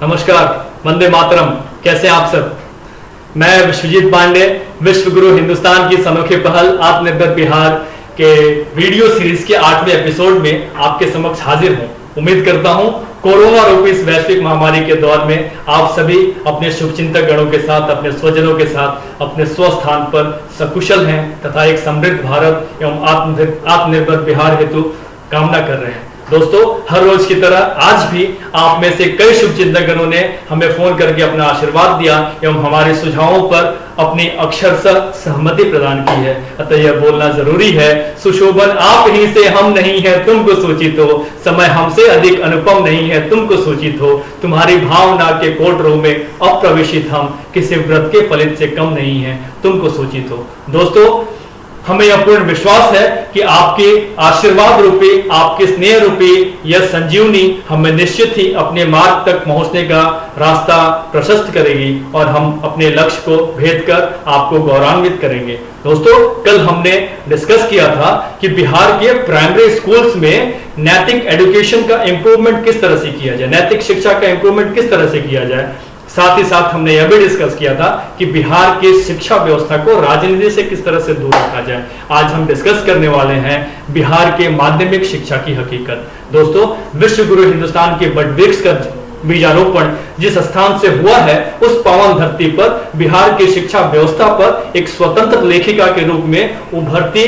नमस्कार, वंदे मातरम। कैसे हैं आप सब? मैं विश्वजीत पांडे, विश्व गुरु हिंदुस्तान की अनोखी पहल आत्मनिर्भर बिहार के वीडियो सीरीज के 8वें एपिसोड में आपके समक्ष हाजिर हूं। उम्मीद करता हूं कोरोना रूपी इस वैश्विक महामारी के दौर में आप सभी अपने शुभचिंतक गणों के साथ, अपने स्वजनों के साथ अपने स्वस्थान पर सकुशल हैं तथा एक समृद्ध भारत एवं आत्मनिर्भर बिहार हेतु कामना कर रहे हैं। दोस्तों, हर रोज की तरह आज भी आप में से कई शुभचिंतकगणों ने हमें फोन करके अपना आशीर्वाद दिया एवं हमारे सुझावों पर अपनी अक्षरशः सहमति प्रदान की है। अतः यह बोलना जरूरी है, सुशोभन आप ही से हम नहीं है तुमको सूचित हो, समय हमसे अधिक अनुपम नहीं है तुमको सूचित हो, तुम्हारी भावना के कोटरों में अप्रवेशित हम किसी व्रत के फलित से कम नहीं है तुमको सूचित हो। दोस्तों, हमें यह पूर्ण विश्वास है कि आपके आशीर्वाद रूपी, आपके स्नेह रूपी यह संजीवनी हमें निश्चित ही अपने मार्ग तक पहुंचने का रास्ता प्रशस्त करेगी और हम अपने लक्ष्य को भेद कर आपको गौरवान्वित करेंगे। दोस्तों, कल हमने डिस्कस किया था कि बिहार के प्राइमरी स्कूल्स में नैतिक एजुकेशन का इंप्रूवमेंट किस तरह से किया जाए, नैतिक शिक्षा का इंप्रूवमेंट किस तरह से किया जाए। साथ ही साथ हमने यह भी डिस्कस किया था कि बिहार की शिक्षा व्यवस्था को राजनीति से किस तरह से दूर रखा जाए। आज हम डिस्कस करने वाले हैं बिहार के माध्यमिक शिक्षा की हकीकत। दोस्तों, विश्व गुरु हिंदुस्तान के वटवृक्ष का बीजारोपण जिस स्थान से हुआ है उस पावन धरती पर बिहार की शिक्षा व्यवस्था पर एक स्वतंत्र लेखिका के रूप में उभरती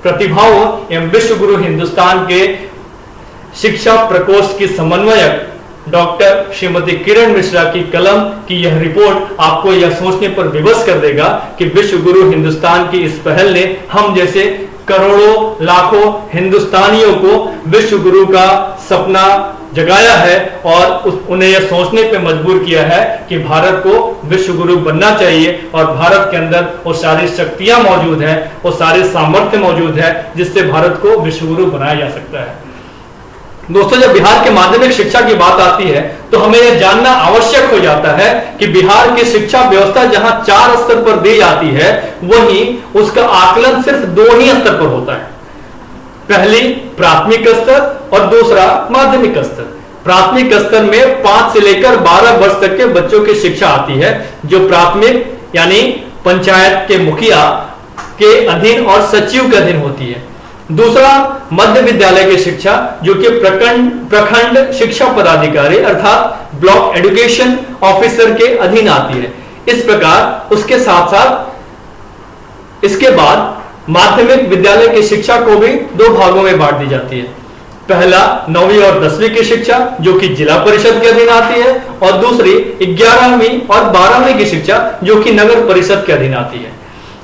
प्रतिभाओं एवं विश्व गुरु हिंदुस्तान के शिक्षा प्रकोष्ठ की समन्वयक डॉक्टर श्रीमती किरण मिश्रा की कलम की यह रिपोर्ट आपको यह सोचने पर विवश कर देगा कि विश्व गुरु हिंदुस्तान की इस पहल ने हम जैसे करोड़ों लाखों हिंदुस्तानियों को विश्व गुरु का सपना जगाया है और उन्हें यह सोचने पे मजबूर किया है कि भारत को विश्व गुरु बनना चाहिए और भारत के अंदर वो सारी शक्तियां मौजूद हैं, वो सारे सामर्थ्य मौजूद है जिससे भारत को विश्व गुरु बनाया जा सकता है। दोस्तों, जब बिहार के माध्यमिक शिक्षा की बात आती है तो हमें यह जानना आवश्यक हो जाता है कि बिहार की शिक्षा व्यवस्था जहां 4 स्तर पर दी जाती है वहीं उसका आकलन सिर्फ 2 ही स्तर पर होता है। पहली प्राथमिक स्तर और दूसरा माध्यमिक स्तर। प्राथमिक स्तर में 5 से लेकर 12 वर्ष तक के बच्चों की शिक्षा आती है जो प्राथमिक यानी पंचायत के मुखिया के अधीन और सचिव के अधीन होती है। दूसरा मध्य विद्यालय की शिक्षा जो कि प्रखंड शिक्षा पदाधिकारी अर्थात ब्लॉक एजुकेशन ऑफिसर के अधीन आती है। इस प्रकार उसके साथ साथ इसके बाद माध्यमिक विद्यालय की शिक्षा को भी 2 भागों में बांट दी जाती है। पहला 9वीं और 10वीं की शिक्षा जो कि जिला परिषद के अधीन आती है और दूसरी 11वीं और 12वीं की शिक्षा जो कि नगर परिषद के अधीन आती है।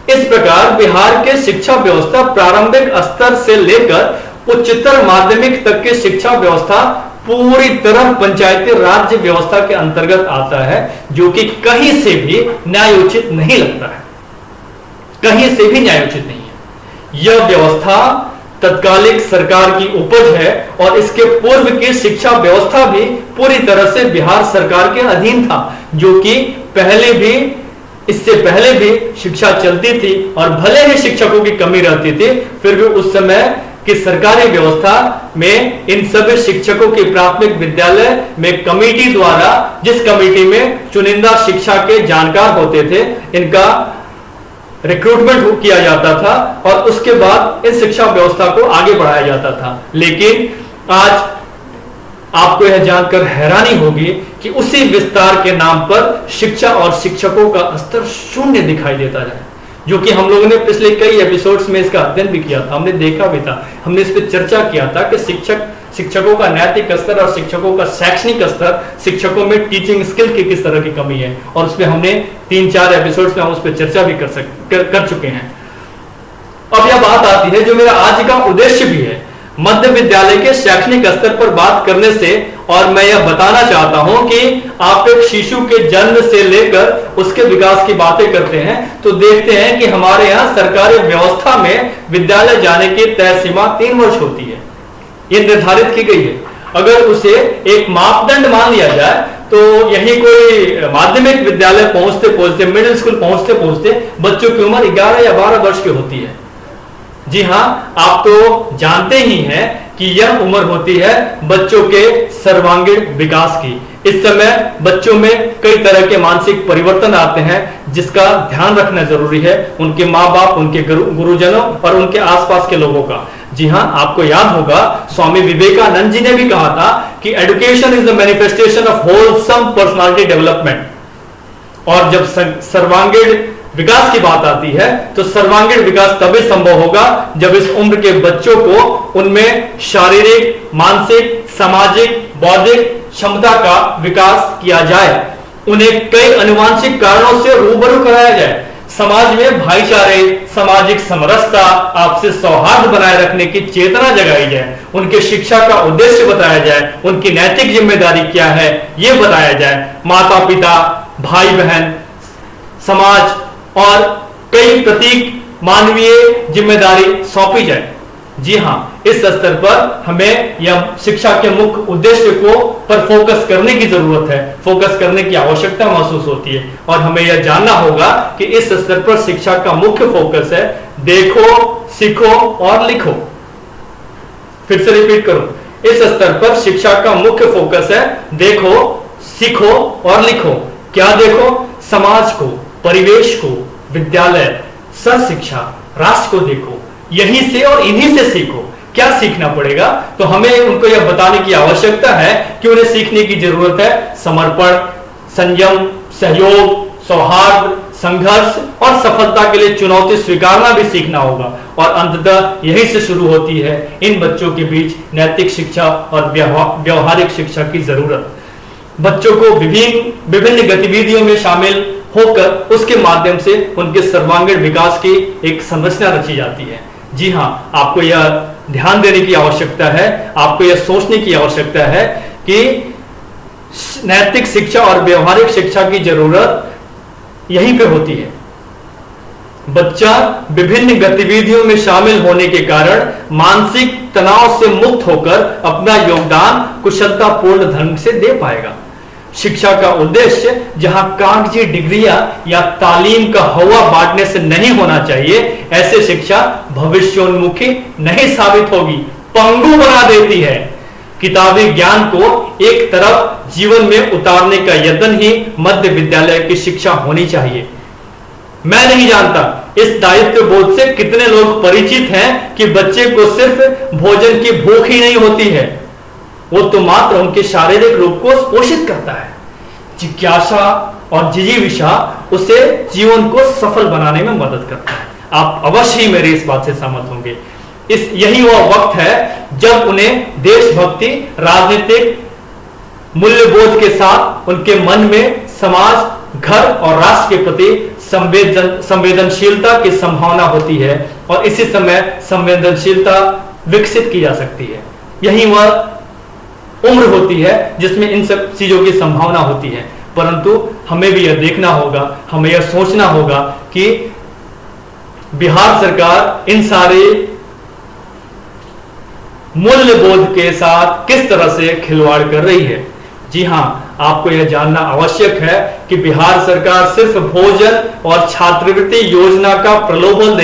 इस प्रकार बिहार के शिक्षा व्यवस्था प्रारंभिक स्तर से लेकर उच्चतर माध्यमिक तक की शिक्षा व्यवस्था पूरी तरह पंचायती राज्य व्यवस्था के अंतर्गत आता है जो कि कहीं से भी न्यायोचित नहीं लगता है, कहीं से भी न्यायोचित नहीं है। यह व्यवस्था तत्कालिक सरकार की उपज है और इसके पूर्व की शिक्षा व्यवस्था भी पूरी तरह से बिहार सरकार के अधीन था जो कि इससे पहले भी शिक्षा चलती थी और भले ही शिक्षकों की कमी रहती थी फिर भी उस समय की सरकारी व्यवस्था में इन सभी शिक्षकों की प्राथमिक विद्यालय में कमेटी द्वारा, जिस कमेटी में चुनिंदा शिक्षा के जानकार होते थे, इनका रिक्रूटमेंट किया जाता था और उसके बाद इस शिक्षा व्यवस्था को आगे बढ़ाया जाता था। लेकिन आज आपको यह जानकर हैरानी होगी कि उसी विस्तार के नाम पर शिक्षा और शिक्षकों का स्तर शून्य दिखाई देता है, जो कि हम लोगों ने पिछले कई एपिसोड्स में इसका अध्ययन भी किया था, हमने देखा भी था, हमने इस पर चर्चा किया था कि शिक्षकों का नैतिक स्तर और शिक्षकों का शैक्षणिक स्तर, शिक्षकों में टीचिंग स्किल की किस तरह की कमी है और उसमें हमने 3-4 एपिसोड्स में हम उस पर चर्चा भी कर चुके हैं। अब यह बात आती है जो मेरा आज का उद्देश्य भी है, मध्य विद्यालय के शैक्षणिक स्तर पर बात करने से, और मैं यह बताना चाहता हूं कि आप एक शिशु के जन्म से लेकर उसके विकास की बातें करते हैं तो देखते हैं कि हमारे यहाँ सरकारी व्यवस्था में विद्यालय जाने की तय सीमा 3 वर्ष होती है, ये निर्धारित की गई है। अगर उसे एक मापदंड मान लिया जाए तो यही कोई माध्यमिक विद्यालय पहुंचते पहुंचते, मिडिल स्कूल पहुंचते पहुंचते बच्चों की उम्र 11 या 12 वर्ष की होती है। जी हां, आप तो जानते ही हैं कि यह उम्र होती है बच्चों के सर्वांगीण विकास की। इस समय बच्चों में कई तरह के मानसिक परिवर्तन आते हैं जिसका ध्यान रखना जरूरी है, उनके माँ बाप, उनके गुरुजनों और उनके आसपास के लोगों का। जी हाँ, आपको याद होगा स्वामी विवेकानंद जी ने भी कहा था कि education is the manifestation of wholesome personality development. और जब सर्वांगीण विकास की बात आती है तो सर्वांगीण विकास तभी संभव होगा जब इस उम्र के बच्चों को उनमें शारीरिक, मानसिक, सामाजिक, बौद्धिक क्षमता का विकास किया जाए, उन्हें कई अनुवांशिक कारणों से रूबरू कराया जाए, समाज में भाईचारे, सामाजिक समरसता, आपसी सौहार्द बनाए रखने की चेतना जगाई जाए, उनके शिक्षा का उद्देश्य बताया जाए, उनकी नैतिक जिम्मेदारी क्या है यह बताया जाए, माता पिता, भाई बहन, समाज और कई प्रतीक मानवीय जिम्मेदारी सौंपी जाए। जी हां, इस स्तर पर हमें यह शिक्षा के मुख्य उद्देश्य को पर फोकस करने की जरूरत है, फोकस करने की आवश्यकता महसूस होती है। और हमें यह जानना होगा कि इस स्तर पर शिक्षा का मुख्य फोकस है देखो, सीखो और लिखो। फिर से रिपीट करूं, इस स्तर पर शिक्षा का मुख्य फोकस है देखो, सीखो और लिखो। क्या देखो? समाज को, परिवेश को, विद्यालय, सहशिक्षा, राष्ट्र को देखो, यहीं से और इन्हीं से सीखो। क्या सीखना पड़ेगा? तो हमें उनको यह बताने की आवश्यकता है कि उन्हें सीखने की जरूरत है समर्पण, संयम, सहयोग, सौहार्द, संघर्ष और सफलता के लिए चुनौती स्वीकारना भी सीखना होगा। और अंततः यही से शुरू होती है इन बच्चों के बीच नैतिक शिक्षा और व्यवहारिक शिक्षा की जरूरत। बच्चों को विभिन्न गतिविधियों में शामिल होकर उसके माध्यम से उनके सर्वांगीण विकास की एक संरचना रची जाती है। जी हां, आपको यह ध्यान देने की आवश्यकता है, आपको यह सोचने की आवश्यकता है कि नैतिक शिक्षा और व्यवहारिक शिक्षा की जरूरत यहीं पे होती है। बच्चा विभिन्न गतिविधियों में शामिल होने के कारण मानसिक तनाव से मुक्त होकर अपना योगदान कुशलतापूर्ण ढंग से दे पाएगा। शिक्षा का उद्देश्य जहां कागजी डिग्रियां या तालीम का हवा बांटने से नहीं होना चाहिए, ऐसे शिक्षा भविष्योन्मुखी नहीं साबित होगी, पंगु बना देती है। किताबी ज्ञान को एक तरफ जीवन में उतारने का यत्न ही मध्य विद्यालय की शिक्षा होनी चाहिए। मैं नहीं जानता इस दायित्व बोध से कितने लोग परिचित हैं कि बच्चे को सिर्फ भोजन की भूख ही नहीं होती है, वो तो मात्र उनके शारीरिक रूप को पोषित करता है। जिज्ञासा और जिजीविषा उसे जीवन को सफल बनाने में मदद करता है। आप अवश्य ही मेरी इस बात से सहमत होंगे। यही वह वक्त है जब उन्हें देशभक्ति, राजनीतिक मूल्यबोध के साथ उनके मन में समाज, घर और राष्ट्र के प्रति संवेदनशीलता की संभावना होती है और इसी समय संवेदनशीलता विकसित की जा सकती है। यही वह उम्र होती है जिसमें इन सब चीजों की संभावना होती है। परंतु हमें भी यह देखना होगा, हमें यह सोचना होगा कि बिहार सरकार इन सारे मूल्यबोध के साथ किस तरह से खिलवाड़ कर रही है। जी हां, आपको यह जानना आवश्यक है कि बिहार सरकार सिर्फ भोजन और छात्रवृत्ति योजना का प्रलोभन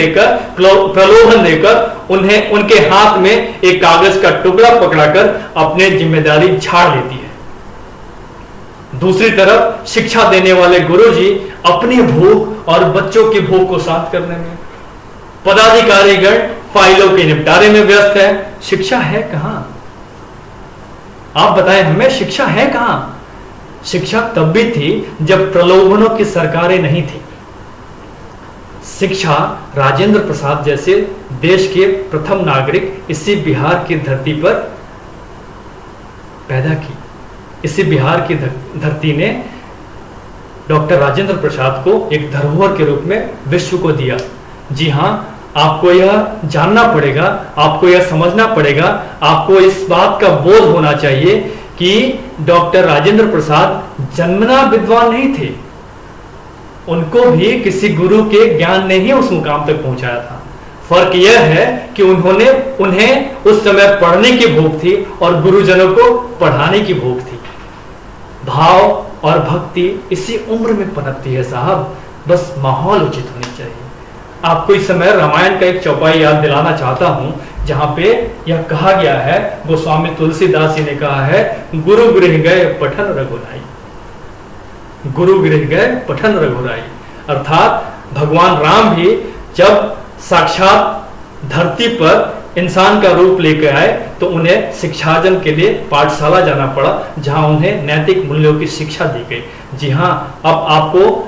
देकर उन्हें उनके हाथ में एक कागज का टुकड़ा पकड़ाकर अपनी जिम्मेदारी झाड़ लेती है। दूसरी तरफ शिक्षा देने वाले गुरुजी अपनी भूख और बच्चों की भूख को शांत करने में, पदाधिकारीगण फाइलों के निपटारे में व्यस्त है। शिक्षा है कहां? आप बताएं हमें, शिक्षा है कहां? शिक्षा तब भी थी जब प्रलोभनों की सरकारें नहीं थी। शिक्षा राजेंद्र प्रसाद जैसे देश के प्रथम नागरिक इसी बिहार की धरती पर पैदा की। इसी बिहार की धरती ने डॉक्टर राजेंद्र प्रसाद को एक धरोहर के रूप में विश्व को दिया। जी हां, आपको यह जानना पड़ेगा, आपको यह समझना पड़ेगा, आपको इस बात का बोध होना चाहिए कि डॉक्टर राजेंद्र प्रसाद जन्मना विद्वान नहीं थे। उनको भी किसी गुरु के ज्ञान ने ही उस मुकाम तक पहुंचाया था। फर्क यह है कि उन्हें उस समय पढ़ने की भूख थी और गुरुजनों को पढ़ाने की भूख थी। भाव और भक्ति इसी उम्र में पनपती है साहब, बस माहौल उचित होनी चाहिए। आपको इस समय रामायण का एक चौपाई याद दिलाना चाहता हूं जहां पे यह कहा गया है, गोस्वामी तुलसीदास जी ने कहा है, गुरु गृह गए पठन रघुराई, गुरु गृह गए पठन रघुराई। अर्थात भगवान राम भी जब साक्षात धरती पर इंसान का रूप लेकर आए तो उन्हें शिक्षार्जन के लिए पाठशाला जाना पड़ा, जहां उन्हें नैतिक मूल्यों की शिक्षा दी गई। जी हाँ, अब आपको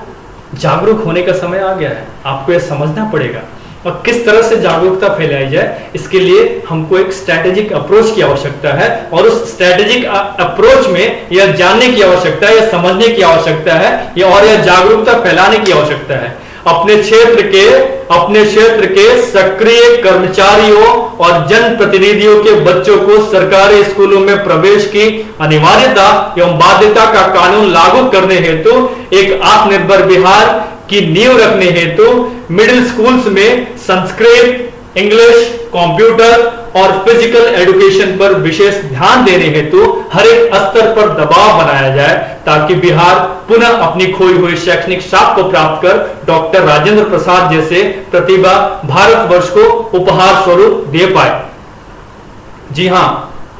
जागरूक होने का समय आ गया है, आपको यह समझना पड़ेगा और किस तरह से जागरूकता फैलाई जाए, इसके लिए हमको एक स्ट्रैटेजिक अप्रोच की आवश्यकता है। और उस स्ट्रैटेजिक अप्रोच में यह जानने की आवश्यकता है, यह समझने की आवश्यकता है, और यह जागरूकता फैलाने की आवश्यकता है। अपने क्षेत्र के सक्रिय कर्मचारियों और जनप्रतिनिधियों के बच्चों को सरकारी स्कूलों में प्रवेश की अनिवार्यता एवं बाध्यता का कानून लागू करने हेतु एक आत्मनिर्भर बिहार की नींव रखने हेतु मिडिल स्कूल्स में संस्कृत, इंग्लिश, कंप्यूटर और फिजिकल एजुकेशन पर विशेष ध्यान देने हेतु हर एक स्तर पर दबाव बनाया जाए, ताकि बिहार पुनः अपनी खोई हुई शैक्षणिक शाख को प्राप्त कर डॉक्टर राजेंद्र प्रसाद जैसे प्रतिभा भारतवर्ष को उपहार स्वरूप दे पाए। जी हां,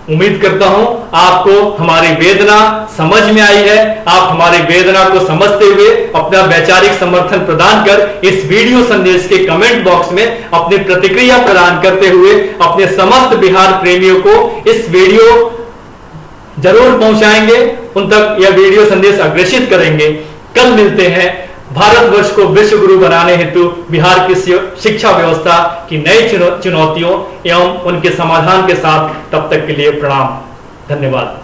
उम्मीद करता हूं आपको हमारी वेदना समझ में आई है। आप हमारी वेदना को समझते हुए अपना वैचारिक समर्थन प्रदान कर इस वीडियो संदेश के कमेंट बॉक्स में अपनी प्रतिक्रिया प्रदान करते हुए अपने समस्त बिहार प्रेमियों को इस वीडियो जरूर पहुंचाएंगे, उन तक यह वीडियो संदेश अग्रेषित करेंगे। कल मिलते हैं भारतवर्ष को विश्व गुरु बनाने हेतु बिहार की शिक्षा व्यवस्था की नई चुनौतियों एवं उनके समाधान के साथ। तब तक के लिए प्रणाम, धन्यवाद।